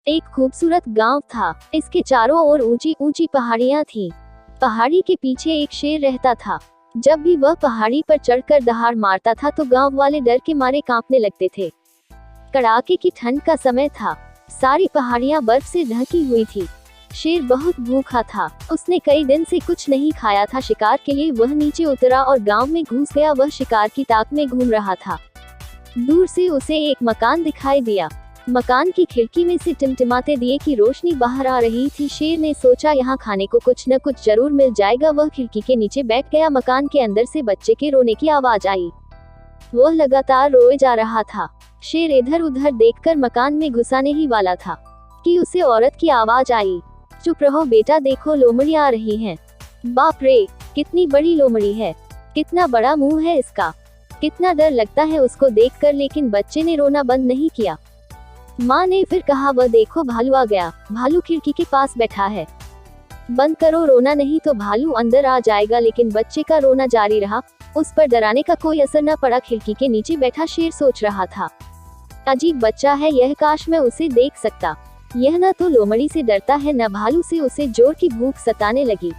एक खूबसूरत गांव था। इसके चारों ओर ऊंची ऊंची पहाड़ियां थीं। पहाड़ी के पीछे एक शेर रहता था। जब भी वह पहाड़ी पर चढ़कर दहाड़ मारता था तो गांव वाले डर के मारे कांपने लगते थे। कड़ाके की ठंड का समय था। सारी पहाड़ियां बर्फ से ढकी हुई थी। शेर बहुत भूखा था। उसने कई दिन से कुछ नहीं खाया था। शिकार के लिए वह नीचे उतरा और गांव में घुस गया। वह शिकार की ताक में घूम रहा था। दूर से उसे एक मकान दिखाई दिया। मकान की खिड़की में से टिमटिमाते दिए की रोशनी बाहर आ रही थी। शेर ने सोचा यहाँ खाने को कुछ न कुछ जरूर मिल जाएगा। वह खिड़की के नीचे बैठ गया। मकान के अंदर से बच्चे के रोने की आवाज आई। वह लगातार रोए जा रहा था। शेर इधर उधर देखकर मकान में घुसाने ही वाला था कि उसे औरत की आवाज आई। चुप रहो बेटा, देखो लोमड़ी आ रही हैं। बाप रे, कितनी बड़ी लोमड़ी है, कितना बड़ा मुंह है इसका, कितना डर लगता है उसको देखकर। लेकिन बच्चे ने रोना बंद नहीं किया। माँ ने फिर कहा, वह देखो भालू आ गया। भालू खिड़की के पास बैठा है। बंद करो रोना, नहीं तो भालू अंदर आ जाएगा। लेकिन बच्चे का रोना जारी रहा। उस पर डराने का कोई असर न पड़ा। खिड़की के नीचे बैठा शेर सोच रहा था, अजीब बच्चा है यह, काश मैं उसे देख सकता। यह न तो लोमड़ी से डरता है न भालू से। उसे जोर की भूख सताने लगी।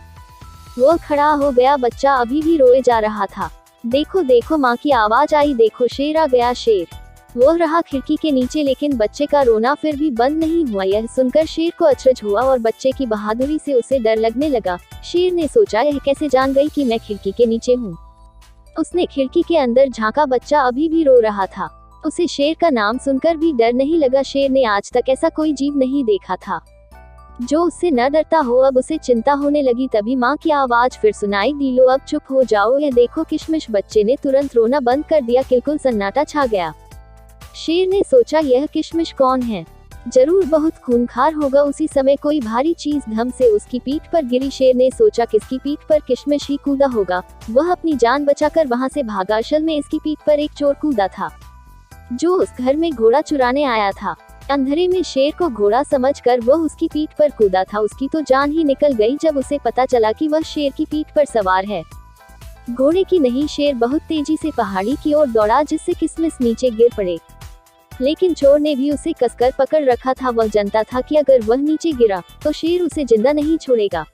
वो खड़ा हो गया। बच्चा अभी भी रोए जा रहा था। देखो देखो, माँ की आवाज आई। देखो शेर आ गया। शेर वो रहा खिड़की के नीचे, लेकिन बच्चे का रोना फिर भी बंद नहीं हुआ। यह सुनकर शेर को अचरज हुआ और बच्चे की बहादुरी से उसे डर लगने लगा। शेर ने सोचा, यह कैसे जान गई कि मैं खिड़की के नीचे हूँ। उसने खिड़की के अंदर झांका। बच्चा अभी भी रो रहा था। उसे शेर का नाम सुनकर भी डर नहीं लगा। शेर ने आज तक ऐसा कोई जीव नहीं देखा था जो उससे न डरता हो। अब उसे चिंता होने लगी। तभी माँ की आवाज फिर सुनाई दी, लो अब चुप हो जाओ। यह देखो किशमिश। बच्चे ने तुरंत रोना बंद कर दिया। बिल्कुल सन्नाटा छा गया। शेर ने सोचा, यह किशमिश कौन है, जरूर बहुत खूंखार होगा। उसी समय कोई भारी चीज धम से उसकी पीठ पर गिरी। शेर ने सोचा, किसकी पीठ पर, किशमिश ही कूदा होगा। वह अपनी जान बचाकर वहां से भागा। असल में इसकी पीठ पर एक चोर कूदा था जो उस घर में घोड़ा चुराने आया था। अंधेरे में शेर को घोड़ा समझकर वह उसकी पीठ पर कूदा था। उसकी तो जान ही निकल गई जब उसे पता चला कि वह शेर की पीठ पर सवार है, घोड़े की नहीं। शेर बहुत तेजी से पहाड़ी की ओर दौड़ा, जिससे किशमिश नीचे गिर पड़े। लेकिन चोर ने भी उसे कसकर पकड़ रखा था। वह जानता था कि अगर वह नीचे गिरा तो शेर उसे जिंदा नहीं छोड़ेगा।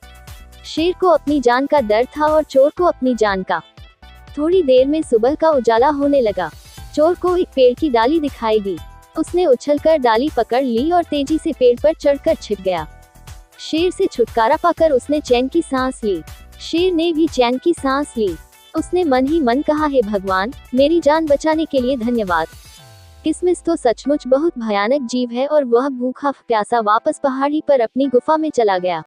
शेर को अपनी जान का डर था और चोर को अपनी जान का। थोड़ी देर में सुबह का उजाला होने लगा। चोर को एक पेड़ की डाली दिखाई दी। उसने उछलकर डाली पकड़ ली और तेजी से पेड़ पर चढ़कर छिप गया। शेर से छुटकारा पाकर उसने चैन की सांस ली। शेर ने भी चैन की सांस ली। उसने मन ही मन कहा, हे भगवान, मेरी जान बचाने के लिए धन्यवाद। किशमिश तो सचमुच बहुत भयानक जीव है। और वह भूखा प्यासा वापस पहाड़ी पर अपनी गुफा में चला गया।